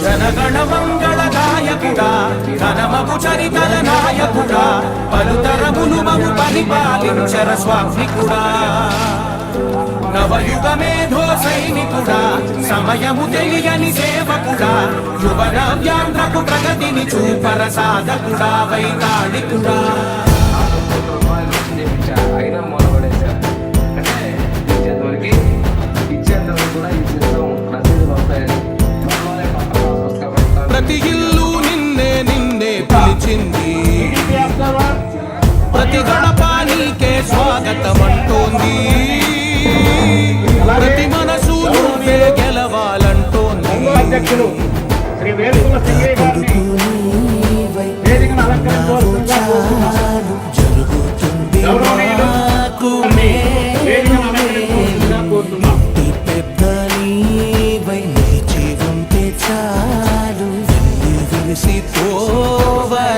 జనగణ మంగళదాయకుడా ఘనమగు చరితల నాయకుడా పలుతరములు మము పరిపాలించర స్వామికుడా నవయుగ మేధో సైనికుడా సమయము తెలియని సేవకుడా యువన వ్యాంధ్రకు ప్రగతిని చూపర సాధకుడా వైతాళికుడా ప్రతి ఇల్లు నిన్నే నిన్నే పిలిచింది ప్రతి గడప నీకే స్వాగతమంటోంది ప్రతి మనసు నువ్వే గెలవాలంటోంది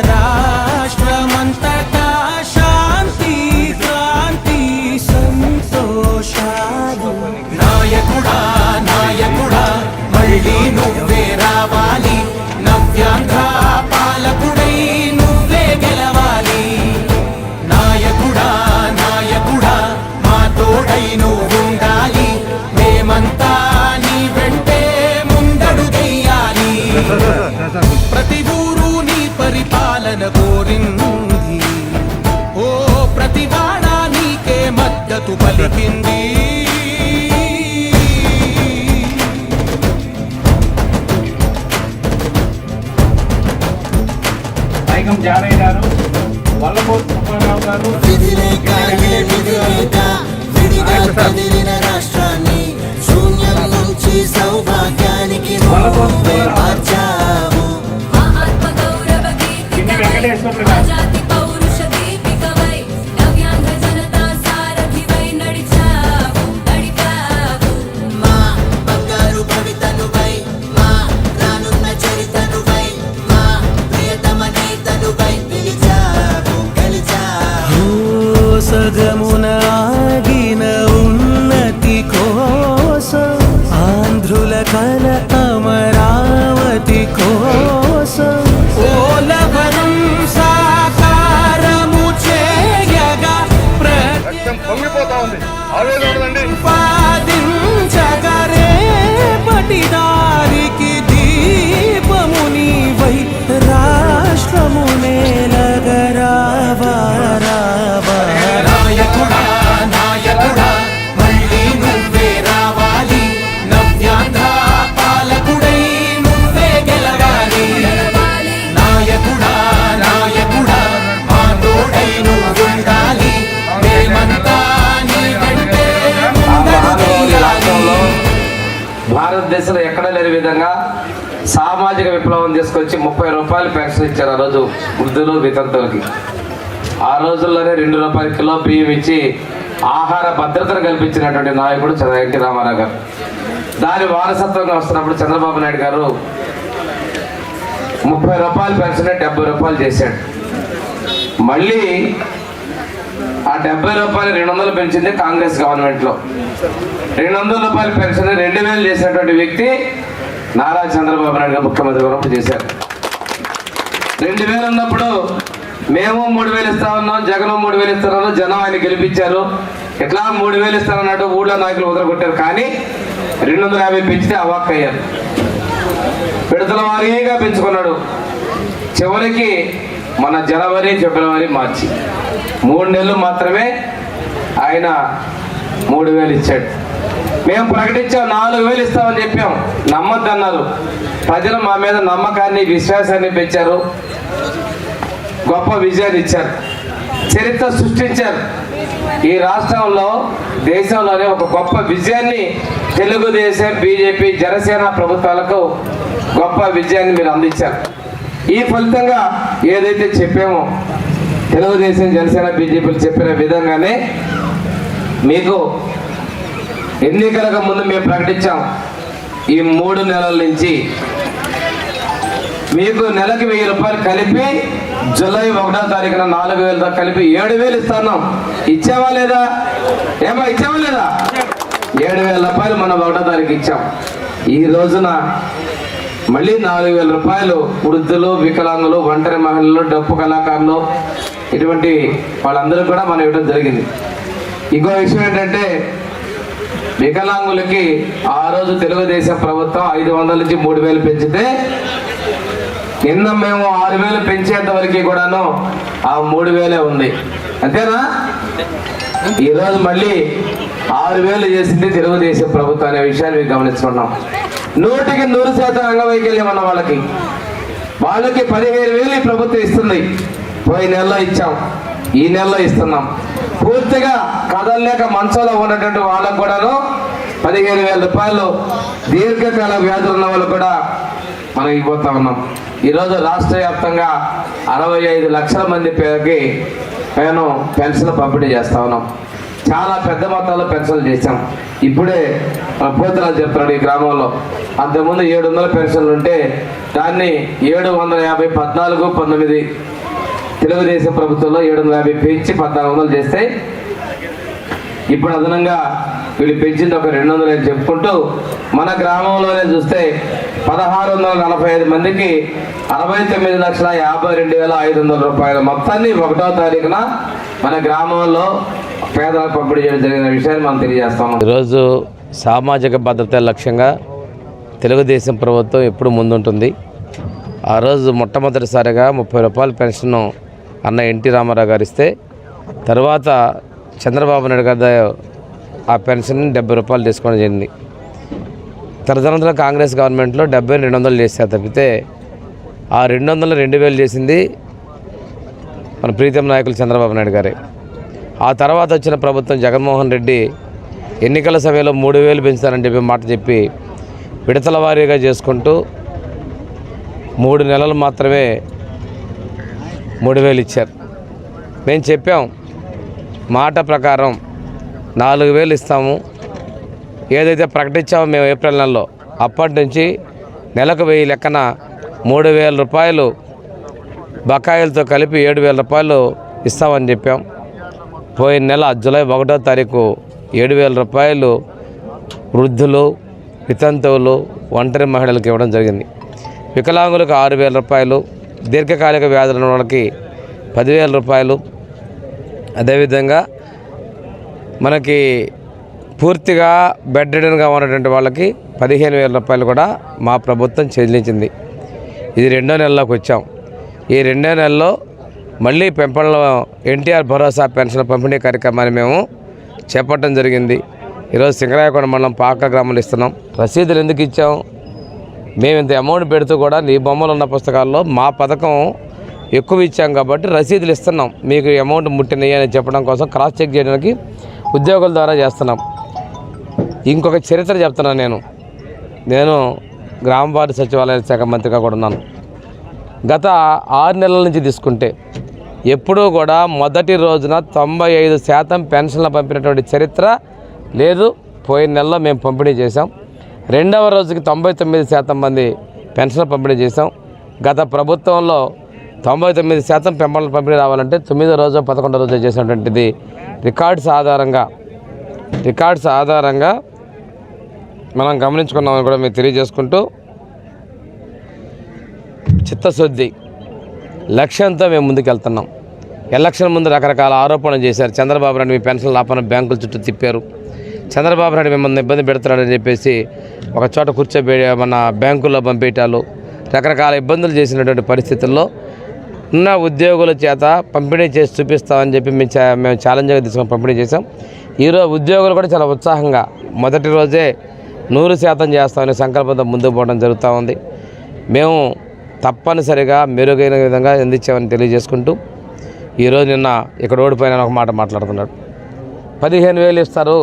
రాష్ట్రమంతటా శాంతి క్రాంతి సంతోషాలు నాయకుడా నాయకుడా మళ్ళీ నువ్వే రావాలి నవ్యాంధ్ర పాలకుడై నువ్వే గెలవాలి నాయకుడా నాయకుడా మా తోడై నువ్వుండాలి మేమంతా నీ వెంటే ముందడుగెయ్యాలి ప్రతి ఊరు నీ పరిపాలన కోరింది ఓ ప్రతి వాడ నీకే మద్దతు పలికింది ఐకం జానయ్య గారు వల్లభోతు సుబ్బారావు గారు రాష్ట్రాన్ని శూన్యం నుంచి సౌభాగ్యానికి మార్చావు వెంకటేశ్వర మా బంగారు భవితనువై మా రానున్న చరితనువై మా ప్రియతమ నేతనువై పిలిచావు గెలిచావు సగమున ఆగిన ఉన్నతి కోసం ఆంధ్రుల కల అమరావతి కోసం ఓలవరం సాకారము చేయగా పొంగిపోతా ఉంది పాదించగరే పటిదారికి దీపము నీవై రాష్ట్రము నేలగరావా నాయకుడా నాయకుడా మళ్ళీ నువ్వే రావాలి నవ్యాంధ్ర పాలకుడై నువ్వే గెలవాలి నాయకుడా నాయకుడా మా తోడై నువ్వుండాలి మేమంతా నీ వెంటే ముందడుగెయ్యాలి. భారతదేశంలో ఎక్కడ లేని విధంగా సామాజిక విప్లవం తీసుకొచ్చి 30 రూపాయలు పెన్షన్ ఇచ్చారు ఆ రోజు వృద్ధులు వితంతులకి. ఆ రోజుల్లోనే 2 రూపాయల కిలో బియ్యం ఇచ్చి ఆహార భద్రతను కల్పించినటువంటి నాయకుడు ఎన్టీ రామారావు గారు. దాని వారసత్వంగా వస్తున్నప్పుడు చంద్రబాబు నాయుడు గారు 30 రూపాయల పెన్షన్ 70 రూపాయలు చేశాడు. మళ్ళీ ఆ 70 రూపాయలు 200 పెంచింది కాంగ్రెస్ గవర్నమెంట్లో. 200 రూపాయల పెన్షన్ 2000 చేసినటువంటి వ్యక్తి నారా చంద్రబాబు నాయుడు గారు ముఖ్యమంత్రి ఉన్నప్పుడు చేశారు. 2000 ఉన్నప్పుడు మేము 3000 ఇస్తా ఉన్నాం, జగన్ 3000 ఇస్తున్నారు, జనం ఆయన గెలిపించారు. ఇట్లా 3000 ఇస్తారన్నట్టు ఊళ్ళో నాయకులు వదలగొట్టారు. కానీ 250 పెంచితే అవాక్కయ్యారు. విడతల వారీగా పెంచుకున్నాడు. చివరికి మన జనవరి ఫిబ్రవరి మార్చి 3 నెలలు మాత్రమే ఆయన 3000 ఇచ్చాడు. మేము ప్రకటించాం 4000 ఇస్తామని చెప్పాం, నమ్మద్దన్నారు. ప్రజలు మా మీద నమ్మకాన్ని విశ్వాసాన్ని పెంచారు, గొప్ప విజయాన్ని ఇచ్చారు, చరిత్ర సృష్టించారు. ఈ రాష్ట్రంలో దేశంలోనే ఒక గొప్ప విజయాన్ని తెలుగుదేశం, బీజేపీ, జనసేన ప్రభుత్వాలకు గొప్ప విజయాన్ని మీరు అందించారు. ఈ ఫలితంగా ఏదైతే చెప్పామో తెలుగుదేశం, జనసేన, బీజేపీలు చెప్పిన విధంగానే మీకు ఎన్నికలకు ముందు మేము ప్రకటించాం. ఈ 3 నెలల నుంచి మీకు నెలకి 1000 రూపాయలు కలిపి జూలై 1వ తారీఖున 4000తో కలిపి 7000 ఇస్తున్నాం. ఇచ్చావా లేదా? ఏమో ఇచ్చావా లేదా? 7000 రూపాయలు మనం 1వ తారీఖు ఇచ్చాం. ఈ రోజున మళ్ళీ 4000 రూపాయలు వృద్ధులు, వికలాంగులు, ఒంటరి మహిళలు, డప్పు కళాకారులు, ఇటువంటి వాళ్ళందరూ కూడా మనం ఇవ్వడం జరిగింది. ఇంకో విషయం ఏంటంటే వికలాంగులకి ఆ రోజు తెలుగుదేశం ప్రభుత్వం 500 నుంచి 3000 పెంచితే నిన్న మేము 6000 పెంచేంత వరకు కూడాను ఆ 3000 ఉంది. అంతేనా? ఈరోజు మళ్ళీ 6000 చేసింది తెలుగుదేశం ప్రభుత్వం అనే విషయాన్ని మేము గమనించుకున్నాం. 100% అంగవైకల్యం ఉన్న వాళ్ళకి 15000 ఈ ప్రభుత్వం ఇస్తుంది. పోయిన నెలలో ఇచ్చాం, ఈ నెలలో ఇస్తున్నాం. పూర్తిగా కదలలేక మంచంలో ఉన్నటువంటి వాళ్ళకు కూడాను 15000 రూపాయలు దీర్ఘకాల వ్యాధులు ఉన్న వాళ్ళు కూడా మనం ఇవ్వబోతా ఉన్నాం. ఈరోజు రాష్ట్ర వ్యాప్తంగా 65 లక్షల మంది పేరుకి మేము పెన్షన్ పంపిణీ చేస్తా ఉన్నాం. చాలా పెద్ద మొత్తంలో పెన్షన్లు చేశాం. ఇప్పుడే పోతరాలు చెప్తున్నాడు ఈ గ్రామంలో అంతకుముందు 700 పెన్షన్లు ఉంటే దాన్ని 750 14, 19 తెలుగుదేశం ప్రభుత్వంలో 750 పెంచి 1400 చేస్తే ఇప్పుడు అదనంగా వీళ్ళు పెంచింది ఒక 200 అని చెప్పుకుంటూ మన గ్రామంలోనే చూస్తే 1645 మందికి 69,52,500 రూపాయల మొత్తాన్ని 1వ తారీఖున మన గ్రామంలో పేదలకు పంపిణీ చేయడం జరిగిన విషయాన్ని మనం తెలియజేస్తాము. ఈరోజు సామాజిక భద్రత లక్ష్యంగా తెలుగుదేశం ప్రభుత్వం ఎప్పుడు ముందుంటుంది. ఆ రోజు మొట్టమొదటిసారిగా 30 రూపాయల పెన్షన్ అన్న ఎన్టీ రామారావు గారు ఇస్తే తర్వాత చంద్రబాబు నాయుడు గారు ఆ పెన్షన్ 70 రూపాయలు తీసుకోవడం జరిగింది. తదనంతరం కాంగ్రెస్ గవర్నమెంట్లో 70 200 చేశారు తప్పితే ఆ 200 2000 చేసింది మన ప్రీతం నాయకులు చంద్రబాబు నాయుడు గారే. ఆ తర్వాత వచ్చిన ప్రభుత్వం జగన్మోహన్ రెడ్డి ఎన్నికల సమయంలో 3000 పెంచుతారని చెప్పి మాట చెప్పి విడతల వారీగా చేసుకుంటూ 3 నెలలు మాత్రమే 3000 ఇచ్చారు. మేము చెప్పాం మాట ప్రకారం 4000 ఇస్తాము. ఏదైతే ప్రకటించామో మేము ఏప్రిల్ నెలలో అప్పటి నుంచి నెలకు 1000 లెక్కన 3000 రూపాయలు బకాయిలతో కలిపి 7000 రూపాయలు ఇస్తామని చెప్పాం. పోయిన నెల జూలై 1వ తారీఖు 7000 రూపాయలు వృద్ధులు, వితంతువులు, ఒంటరి మహిళలకు ఇవ్వడం జరిగింది. వికలాంగులకు 6000 రూపాయలు, దీర్ఘకాలిక వ్యాధులు ఉన్న వాళ్ళకి 10,000 రూపాయలు, అదేవిధంగా మనకి పూర్తిగా బెడ్ రిడన్గా ఉన్నటువంటి వాళ్ళకి 15,000 రూపాయలు కూడా మా ప్రభుత్వం చెల్లించింది. ఇది 2వ నెలలోకి వచ్చాం. ఈ 2వ నెలలో మళ్ళీ పెంపడంలో ఎన్టీఆర్ భరోసా పెన్షన్ పంపిణీ కార్యక్రమాన్ని మేము చేపట్టడం జరిగింది. ఈరోజు సింగరాయకొండ మండలం పాక గ్రామంలో ఇస్తున్నాం. రసీదులు ఎందుకు ఇచ్చాం? మేము ఇంత అమౌంట్ పెడుతూ కూడా నీ బొమ్మలు ఉన్న పుస్తకాల్లో మా పథకం ఎక్కువ ఇచ్చాం కాబట్టి రసీదులు ఇస్తున్నాం. మీకు అమౌంట్ ముట్టినయ్యి అని చెప్పడం కోసం క్రాస్ చెక్ చేయడానికి ఉద్యోగుల ద్వారా చేస్తున్నాం. ఇంకొక చరిత్ర చెప్తున్నాను. నేను గ్రామ వార్డు సచివాలయ శాఖ మంత్రిగా కూడా ఉన్నాను. గత 6 నెలల నుంచి తీసుకుంటే ఎప్పుడూ కూడా మొదటి రోజున 95% పెన్షన్లు పంపినటువంటి చరిత్ర లేదు. పోయిన నెలలో మేము పంపిణీ చేశాం. 2వ రోజుకి 99% మంది పెన్షన్లు పంపిణీ చేశాం. గత ప్రభుత్వంలో 99% పెన్షన్ల పంపిణీ రావాలంటే 9వ రోజు 11వ రోజు చేసినటువంటిది రికార్డ్స్ ఆధారంగా మనం గమనించుకున్నామని కూడా మేము తెలియజేసుకుంటూ చిత్తశుద్ధి లక్ష్యంతో మేము ముందుకెళ్తున్నాం. ఎలక్షన్ ముందు రకరకాల ఆరోపణలు చేశారు. చంద్రబాబు నాయుడు మీ పెన్షన్ లాపన బ్యాంకుల చుట్టూ తిప్పారు, చంద్రబాబు నాయుడు మిమ్మల్ని ఇబ్బంది పెడుతున్నాడని చెప్పేసి ఒక చోట కూర్చోబెట్టి మన బ్యాంకుల్లో పంపేయటాలు, రకరకాల ఇబ్బందులు చేసినటువంటి పరిస్థితుల్లో ఉన్న ఉద్యోగుల చేత పంపిణీ చేసి చూపిస్తామని చెప్పి మేము ఛాలెంజ్గా తీసుకొని పంపిణీ చేసాం. ఈరోజు ఉద్యోగులు కూడా చాలా ఉత్సాహంగా మొదటి రోజే 100% చేస్తామని సంకల్పంతో ముందుకు పోవడం జరుగుతూ ఉంది. మేము తప్పనిసరిగా మెరుగైన విధంగా అందించామని తెలియజేసుకుంటూ ఈరోజు నిన్న ఇక్కడ ఓడిపోయిన ఒక మాట మాట్లాడుతున్నాడు. 15,000 ఇస్తారు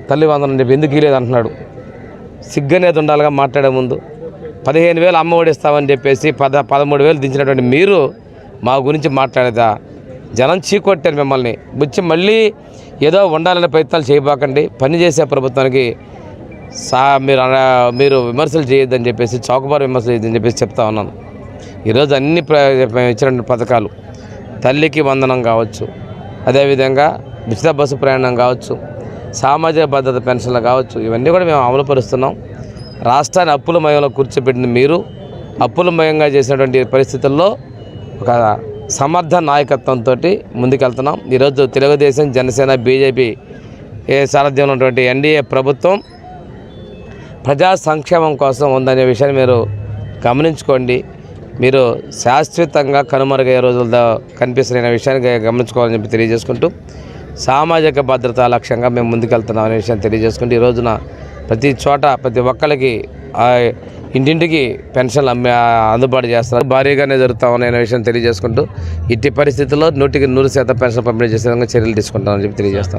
తల్లి వందనం అని చెప్పి ఎందుకు ఇవ్వలేదు అంటున్నాడు. సిగ్గనేది ఉండాలిగా మాట్లాడే ముందు. 15,000 అమ్మఒడి ఇస్తామని చెప్పేసి 13,000 దించినటువంటి మీరు మా గురించి మాట్లాడేదా? జనం చీకొట్టారు మిమ్మల్ని. బుచ్చి మళ్ళీ ఏదో ఉండాలనే ప్రయత్నాలు చేయబాకండి. పనిచేసే ప్రభుత్వానికి మీరు విమర్శలు చేయొద్దని చెప్పేసి, చౌకబారు విమర్శలు చేయొద్దని చెప్పేసి చెప్తా ఉన్నాను. ఈరోజు అన్ని ఇచ్చినటువంటి పథకాలు, తల్లికి వందనం కావచ్చు, అదేవిధంగా ఉచిత బస్సు ప్రయాణం కావచ్చు, సామాజిక భద్రత పెన్షన్లు కావచ్చు, ఇవన్నీ కూడా మేము అమలుపరుస్తున్నాం. రాష్ట్రాన్ని అప్పులమయంలో కూర్చోబెట్టిన మీరు అప్పులమయంగా చేసినటువంటి పరిస్థితుల్లో ఒక సమర్థ నాయకత్వంతో ముందుకెళ్తున్నాం. ఈరోజు తెలుగుదేశం, జనసేన, బీజేపీ సారథ్యంలో ఉన్నటువంటి ఎన్డీఏ ప్రభుత్వం ప్రజా సంక్షేమం కోసం ఉందనే విషయాన్ని మీరు గమనించుకోండి. మీరు శాశ్వతంగా కనుమరుగయ్యే రోజుల్లో కనిపిస్తున్న విషయాన్ని గమనించుకోవాలని చెప్పి తెలియజేసుకుంటూ, సామాజిక భద్రత లక్ష్యంగా మేము ముందుకెళ్తున్నాం అనే విషయాన్ని తెలియజేసుకుంటూ, ఈ రోజున ప్రతి చోట ప్రతి ఒక్కరికి ఇంటింటికి పెన్షన్లు అందుబాటు చేస్తున్నారు. భారీగానే జరుగుతా ఉన్నాయనే విషయం తెలియజేసుకుంటూ, ఇట్టి పరిస్థితుల్లో 100% పెన్షన్ పంపిణీ చేసే విధంగా చర్యలు తీసుకుంటామని చెప్పి తెలియజేస్తాం.